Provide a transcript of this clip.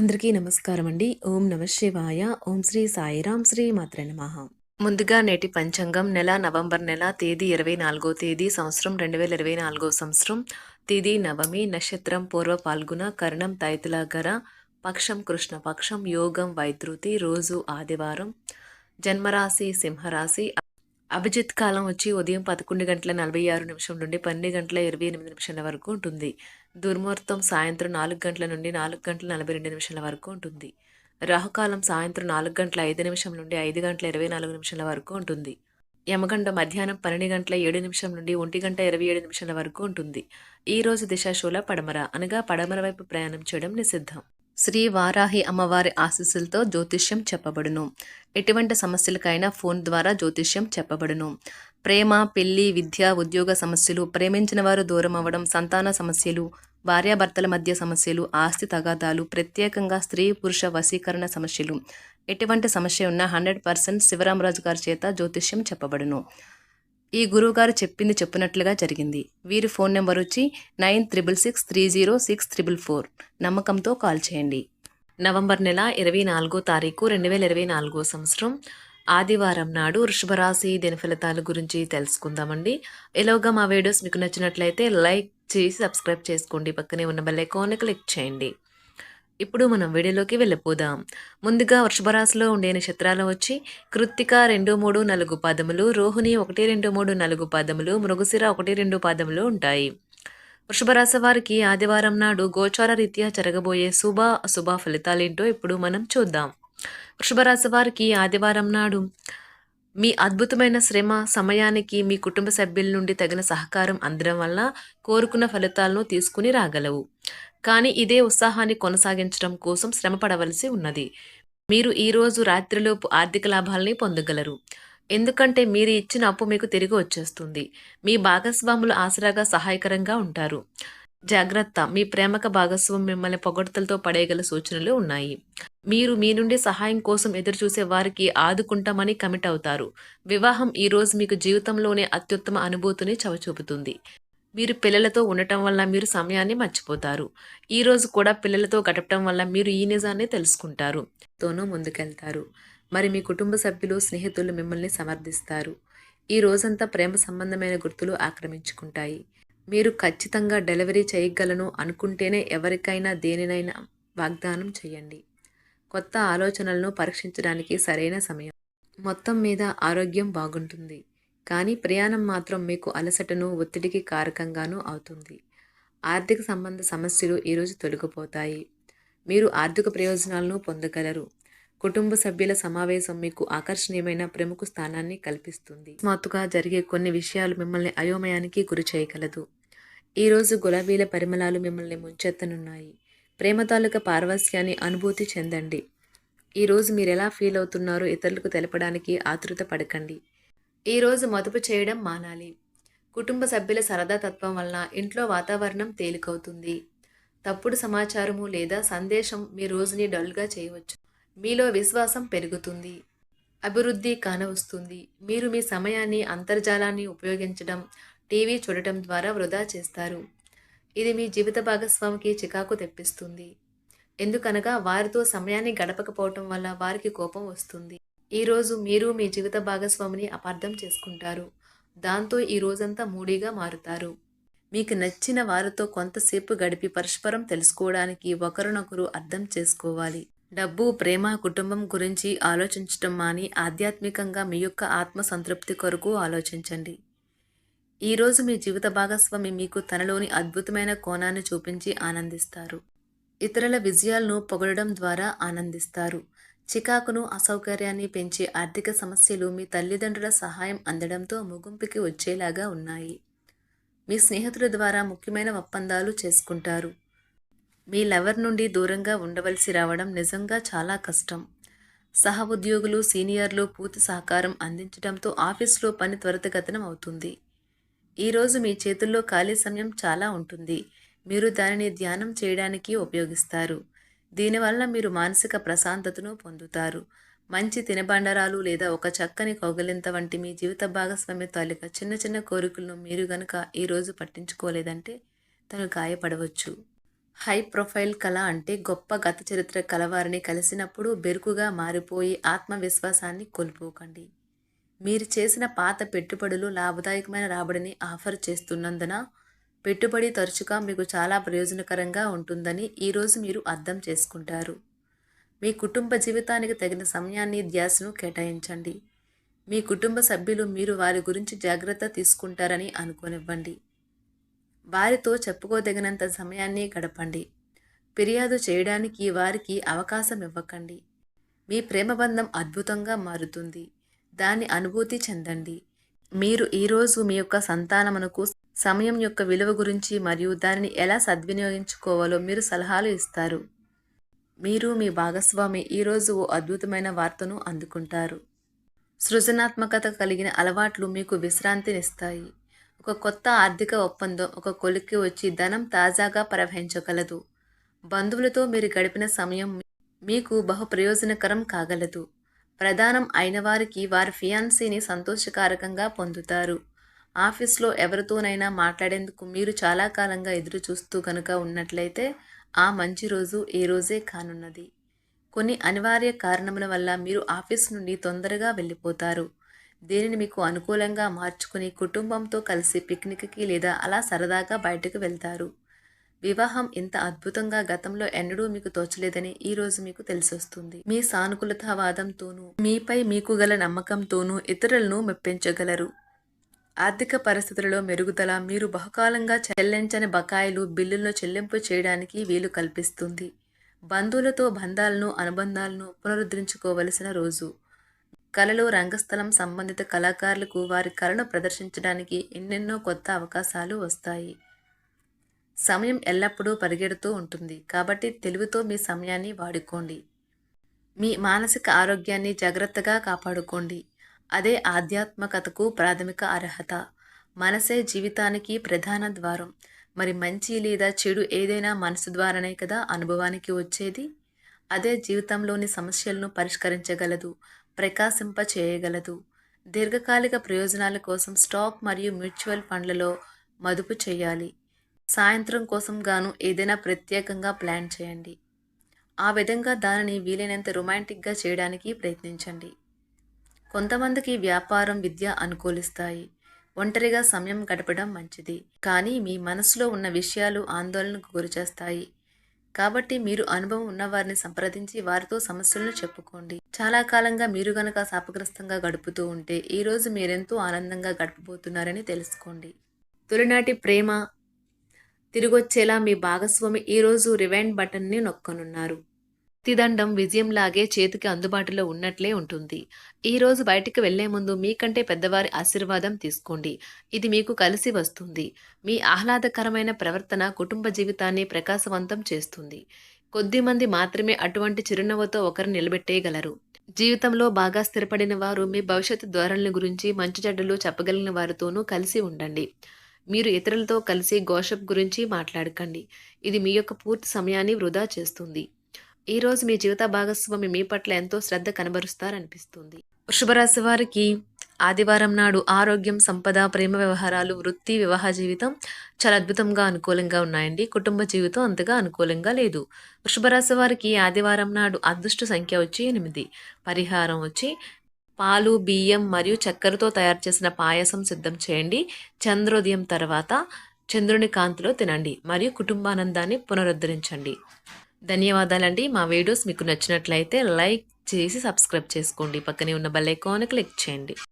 అందరికీ నమస్కారం అండి. ఓం నమ శివాయ. ఓం శ్రీ సాయిరాం శ్రీ మాత్రే నమః. ముందుగా నేటి పంచాంగం నెల నవంబర్ నెల తేదీ 24వ తేదీ సంవత్సరం 2024 సంవత్సరం తేదీ నవమి నక్షత్రం పూర్వ పాల్గొన కరణం తైతులాగర పక్షం కృష్ణపక్షం యోగం వైద్రుతి రోజు ఆదివారం జన్మరాశి సింహరాశి అభిజిత్ కాలం వచ్చి ఉదయం 11:46 నుండి 12:28 వరకు ఉంటుంది. దుర్ముహూర్తం సాయంత్రం 4 గంటల నుండి 4:42 వరకు ఉంటుంది. రాహుకాలం సాయంత్రం 4:05 నుండి 5:24 వరకు ఉంటుంది. యమగండ మధ్యాహ్నం 12:07 నుండి 1:27 వరకు ఉంటుంది. ఈ రోజు దిశాశూల పడమర అనగా పడమర వైపు ప్రయాణం చేయడం నిషిద్ధం. శ్రీ వారాహి అమ్మవారి ఆశీస్సులతో జ్యోతిష్యం చెప్పబడును. ఎటువంటి సమస్యలకైనా ఫోన్ ద్వారా జ్యోతిష్యం చెప్పబడును. ప్రేమ, పెళ్లి, విద్య, ఉద్యోగ సమస్యలు, ప్రేమించిన వారు దూరం అవ్వడం, సంతాన సమస్యలు, భార్యాభర్తల మధ్య సమస్యలు, ఆస్తి తగాదాలు, ప్రత్యేకంగా స్త్రీ పురుష వశీకరణ సమస్యలు, ఎటువంటి సమస్య ఉన్నా 100% శివరామరాజు గారి చేత జ్యోతిష్యం చెప్పబడును. ఈ గురువుగారు చెప్పింది చెప్పినట్లుగా జరిగింది. వీరి ఫోన్ నెంబర్ వచ్చి 9663064444. నమ్మకంతో కాల్ చేయండి. నవంబర్ నెల 24వ తారీఖు 2024 సంవత్సరం ఆదివారం నాడు వృషభరాశి దినఫలితాల గురించి తెలుసుకుందామండి. ఎలాగా మా వీడియోస్ మీకు నచ్చినట్లయితే లైక్ చేసి సబ్స్క్రైబ్ చేసుకోండి. పక్కనే ఉన్న బెల్ ఐకాన్ని క్లిక్ చేయండి. ఇప్పుడు మనం వీడియోలోకి వెళ్ళిపోదాం. ముందుగా వృషభరాశిలో ఉండే నక్షత్రాలు వచ్చి కృత్తిక 2, 3, 4 పాదములు, రోహిణి 1, 2, 3, 4 పాదములు, మృగశిర 1, 2 పాదములు ఉంటాయి. వృషభరాశి వారికి ఆదివారం నాడు గోచార రీత్యా జరగబోయే శుభ అశుభ ఫలితాలేంటో ఇప్పుడు మనం చూద్దాం. వృషభరాశి వారికి ఆదివారం నాడు మీ అద్భుతమైన శ్రమ సమయానికి మీ కుటుంబ సభ్యుల నుండి తగిన సహకారం అందడం వల్ల కోరుకున్న ఫలితాలను తీసుకుని రాగలవు. కానీ ఇదే ఉత్సాహాన్ని కొనసాగించడం కోసం శ్రమ పడవలసి ఉన్నది. మీరు ఈరోజు రాత్రిలోపు ఆర్థిక లాభాలని పొందగలరు. ఎందుకంటే మీరు ఇచ్చిన అప్పు మీకు తిరిగి వచ్చేస్తుంది. మీ భాగస్వాములు ఆసరాగా సహాయకరంగా ఉంటారు. జాగ్రత్త, మీ ప్రేమక భాగస్వామి మిమ్మల్ని పొగడ్తలతో పడేయగల సూచనలు ఉన్నాయి. మీరు మీ నుండి సహాయం కోసం ఎదురుచూసే వారికి ఆదుకుంటామని కమిట్ అవుతారు. వివాహం ఈ రోజు మీకు జీవితంలోనే అత్యుత్తమ అనుభూతిని చవిచూపుతుంది. మీరు పిల్లలతో ఉండటం వల్ల మీరు సమయాన్ని మర్చిపోతారు. ఈ రోజు కూడా పిల్లలతో గడపటం వల్ల మీరు ఈ నిజాన్ని తెలుసుకుంటారు. తోనూ ముందుకెళ్తారు. మరి మీ కుటుంబ సభ్యులు, స్నేహితులు మిమ్మల్ని సమర్థిస్తారు. ఈ రోజంతా ప్రేమ సంబంధమైన గుర్తులు ఆక్రమించుకుంటాయి. మీరు ఖచ్చితంగా డెలివరీ చేయగలను అనుకుంటేనే ఎవరికైనా దేనినైనా వాగ్దానం చేయండి. కొత్త ఆలోచనలను పరీక్షించడానికి సరైన సమయం. మొత్తం మీద ఆరోగ్యం బాగుంటుంది. కానీ ప్రయాణం మాత్రం మీకు అలసటను, ఒత్తిడికి కారకంగానూ అవుతుంది. ఆర్థిక సంబంధ సమస్యలు ఈరోజు తొలగిపోతాయి. మీరు ఆర్థిక ప్రయోజనాలను పొందగలరు. కుటుంబ సభ్యుల సమావేశం మీకు ఆకర్షణీయమైన ప్రముఖ స్థానాన్ని కల్పిస్తుంది. అకస్మాత్తుగా జరిగే కొన్ని విషయాలు మిమ్మల్ని అయోమయానికి గురి చేయగలదు. ఈరోజు గులాబీల పరిమళాలు మిమ్మల్ని ముంచెత్తనున్నాయి. ప్రేమ తాలూకా పారవస్యాన్ని అనుభూతి చెందండి. ఈరోజు మీరు ఎలా ఫీల్ అవుతున్నారో ఇతరులకు తెలపడానికి ఆతృత పడకండి. ఈరోజు మదుపు చేయడం మానాలి. కుటుంబ సభ్యుల సరదా తత్వం వలన ఇంట్లో వాతావరణం తేలికవుతుంది. తప్పుడు సమాచారము లేదా సందేశం మీ రోజుని డల్గా చేయవచ్చు. మీలో విశ్వాసం పెరుగుతుంది. అభివృద్ధి కానవస్తుంది. మీరు మీ సమయాన్ని అంతర్జాలాన్ని ఉపయోగించడం, టీవీ చూడటం ద్వారా వృధా చేస్తారు. ఇది మీ జీవిత భాగస్వామికి చికాకు తెప్పిస్తుంది. ఎందుకనగా వారితో సమయాన్ని గడపకపోవటం వల్ల వారికి కోపం వస్తుంది. ఈరోజు మీరు మీ జీవిత భాగస్వామిని అపార్థం చేసుకుంటారు. దాంతో ఈ రోజంతా మూడీగా మారుతారు. మీకు నచ్చిన వారితో కొంతసేపు గడిపి పరస్పరం తెలుసుకోవడానికి ఒకరినొకరు అర్థం చేసుకోవాలి. డబ్బు, ప్రేమ, కుటుంబం గురించి ఆలోచించటం మాని ఆధ్యాత్మికంగా మీ యొక్క ఆత్మ సంతృప్తి కొరకు ఆలోచించండి. ఈరోజు మీ జీవిత భాగస్వామి మీకు తనలోని అద్భుతమైన కోణాన్ని చూపించి ఆనందిస్తారు. ఇతరుల విజయాలను పొగడడం ద్వారా ఆనందిస్తారు. చికాకును, అసౌకర్యాన్ని పెంచే ఆర్థిక సమస్యలు మీ తల్లిదండ్రుల సహాయం అందడంతో ముగింపుకి వచ్చేలాగా ఉన్నాయి. మీ స్నేహితుల ద్వారా ముఖ్యమైన ఒప్పందాలు చేసుకుంటారు. మీ లవర్ నుండి దూరంగా ఉండవలసి రావడం నిజంగా చాలా కష్టం. సహ ఉద్యోగులు, సీనియర్లు పూర్తి సహకారం అందించడంతో ఆఫీసులో పని త్వరితగతినం అవుతుంది. ఈరోజు మీ చేతుల్లో ఖాళీ సమయం చాలా ఉంటుంది. మీరు దానిని ధ్యానం చేయడానికి ఉపయోగిస్తారు. దీనివల్ల మీరు మానసిక ప్రశాంతతను పొందుతారు. మంచి తినబండరాలు లేదా ఒక చక్కని కౌగిలింత వంటి మీ జీవిత భాగస్వామి తాలూకా చిన్న చిన్న కోరికలను మీరు గనుక ఈరోజు పట్టించుకోలేదంటే తను గాయపడవచ్చు. హై ప్రొఫైల్ కళ అంటే గొప్ప గత చరిత్ర కలవారిని కలిసినప్పుడు బెరుకుగా మారిపోయి ఆత్మవిశ్వాసాన్ని కోల్పోకండి. మీరు చేసిన పాత పెట్టుబడులు లాభదాయకమైన రాబడిని ఆఫర్ చేస్తున్నందున పెట్టుబడి తరచుగా మీకు చాలా ప్రయోజనకరంగా ఉంటుందని ఈరోజు మీరు అర్థం చేసుకుంటారు. మీ కుటుంబ జీవితానికి తగిన సమయాన్ని ధ్యాసను కేటాయించండి. మీ కుటుంబ సభ్యులు మీరు వారి గురించి జాగ్రత్త తీసుకుంటారని అనుకోనివ్వండి. వారితో చెప్పుకోదగినంత సమయాన్ని గడపండి. ఫిర్యాదు చేయడానికి వారికి అవకాశం ఇవ్వకండి. మీ ప్రేమ బంధం అద్భుతంగా మారుతుంది. దాన్ని అనుభూతి చెందండి. మీరు ఈరోజు మీ యొక్క సంతానమునకు సమయం యొక్క విలువ గురించి మరియు దానిని ఎలా సద్వినియోగించుకోవాలో మీరు సలహాలు ఇస్తారు. మీరు మీ భాగస్వామి ఈరోజు ఓ అద్భుతమైన వార్తను అందుకుంటారు. సృజనాత్మకత కలిగిన అలవాట్లు మీకు విశ్రాంతినిస్తాయి. ఒక కొత్త ఆర్థిక ఒప్పందం ఒక కొలిక్కి వచ్చి ధనం తాజాగా ప్రవహించగలదు. బంధువులతో మీరు గడిపిన సమయం మీకు బహు ప్రయోజనకరం కాగలదు. ప్రధానం అయిన వారికి వారి ఫియాన్సీని సంతోషకారకంగా పొందుతారు. ఆఫీస్లో ఎవరితోనైనా మాట్లాడేందుకు మీరు చాలా కాలంగా ఎదురు చూస్తూ కనుక ఉన్నట్లయితే ఆ మంచి రోజు ఏ రోజే కానున్నది. కొన్ని అనివార్య కారణముల వల్ల మీరు ఆఫీస్ నుండి తొందరగా వెళ్ళిపోతారు. దీనిని మీకు అనుకూలంగా మార్చుకుని కుటుంబంతో కలిసి పిక్నిక్కి లేదా అలా సరదాగా బయటకు వెళ్తారు. వివాహం ఇంత అద్భుతంగా గతంలో ఎన్నడూ మీకు తోచలేదని ఈరోజు మీకు తెలిసొస్తుంది. మీ సానుకూలతావాదంతోనూ మీపై మీకు గల నమ్మకంతోనూ ఇతరులను మెప్పించగలరు. ఆర్థిక పరిస్థితులలో మెరుగుదల మీరు బహుకాలంగా చెల్లించని బకాయిలు బిల్లులను చెల్లింపు చేయడానికి వీలు కల్పిస్తుంది. బంధువులతో అనుబంధాలను పునరుద్ధరించుకోవలసిన రోజు. కళలు రంగస్థలం సంబంధిత కళాకారులకు వారి కళను ప్రదర్శించడానికి ఎన్నెన్నో కొత్త అవకాశాలు వస్తాయి. సమయం ఎల్లప్పుడూ పరిగెడుతూ ఉంటుంది కాబట్టి తెలివితో మీ సమయాన్ని వాడుకోండి. మీ మానసిక ఆరోగ్యాన్ని జాగ్రత్తగా కాపాడుకోండి. అదే ఆధ్యాత్మికతకు ప్రాథమిక అర్హత. మనసే జీవితానికి ప్రధాన ద్వారం. మరి మంచి లేదా చెడు ఏదైనా మనసు ద్వారానే కదా అనుభవానికి వచ్చేది. అదే జీవితంలోని సమస్యలను పరిష్కరించగలదు, ప్రకాశింప చేయగలదు. దీర్ఘకాలిక ప్రయోజనాల కోసం స్టాక్ మరియు మ్యూచువల్ ఫండ్లలో మదుపు చేయాలి. సాయంత్రం కోసం గాను ఏదైనా ప్రత్యేకంగా ప్లాన్ చేయండి. ఆ విధంగా దానిని వీలైనంత రొమాంటిక్గా చేయడానికి ప్రయత్నించండి. కొంతమందికి వ్యాపారం, విద్య అనుకూలిస్తాయి. ఒంటరిగా సమయం గడపడం మంచిది. కానీ మీ మనసులో ఉన్న విషయాలు ఆందోళనకు గురిచేస్తాయి. కాబట్టి మీరు అనుభవం ఉన్నవారిని సంప్రదించి వారితో సమస్యలను చెప్పుకోండి. చాలా కాలంగా మీరు గనక శాపగ్రస్తంగా గడుపుతూ ఉంటే ఈరోజు మీరెంతో ఆనందంగా గడపబోతున్నారని తెలుసుకోండి. తొలినాటి ప్రేమ తిరిగొచ్చేలా మీ భాగస్వామి ఈరోజు రివైండ్ బటన్ని నొక్కనున్నారు. ప్రతిదండం విజయంలాగే చేతికి అందుబాటులో ఉన్నట్లే ఉంటుంది. ఈరోజు బయటికి వెళ్లే ముందు మీకంటే పెద్దవారి ఆశీర్వాదం తీసుకోండి. ఇది మీకు కలిసి వస్తుంది. మీ ఆహ్లాదకరమైన ప్రవర్తన కుటుంబ జీవితాన్ని ప్రకాశవంతం చేస్తుంది. కొద్దిమంది మాత్రమే అటువంటి చిరునవ్వుతో ఒకరు నిలబెట్టేయగలరు. జీవితంలో బాగా స్థిరపడిన వారు మీ భవిష్యత్తు ధోరణుల గురించి మంచి చెడ్డలు చెప్పగలిగిన వారితోనూ కలిసి ఉండండి. మీరు ఇతరులతో కలిసి గోషప్ గురించి మాట్లాడకండి. ఇది మీ యొక్క పూర్తి సమయాన్ని వృధా చేస్తుంది. ఈరోజు మీ జీవిత భాగస్వామి మీ పట్ల ఎంతో శ్రద్ధ కనబరుస్తారనిపిస్తుంది. వృషభరాశి వారికి ఆదివారం నాడు ఆరోగ్యం, సంపద, ప్రేమ వ్యవహారాలు, వృత్తి, వివాహ జీవితం చాలా అద్భుతంగా అనుకూలంగా ఉన్నాయండి. కుటుంబ జీవితం అంతగా అనుకూలంగా లేదు. వృషభరాశి వారికి ఆదివారం నాడు అదృష్ట సంఖ్య వచ్చి 8. పరిహారం వచ్చి పాలు, బియ్యం మరియు చక్కెరతో తయారు చేసిన పాయసం సిద్ధం చేయండి. చంద్రోదయం తర్వాత చంద్రుని కాంతిలో తినండి మరియు కుటుంబానందాన్ని పునరుద్ధరించండి. ధన్యవాదాలండి. మా వీడియోస్ మీకు నచ్చినట్లయితే లైక్ చేసి సబ్స్క్రైబ్ చేసుకోండి. పక్కనే ఉన్న బెల్ ఐకాన్ క్లిక్ చేయండి.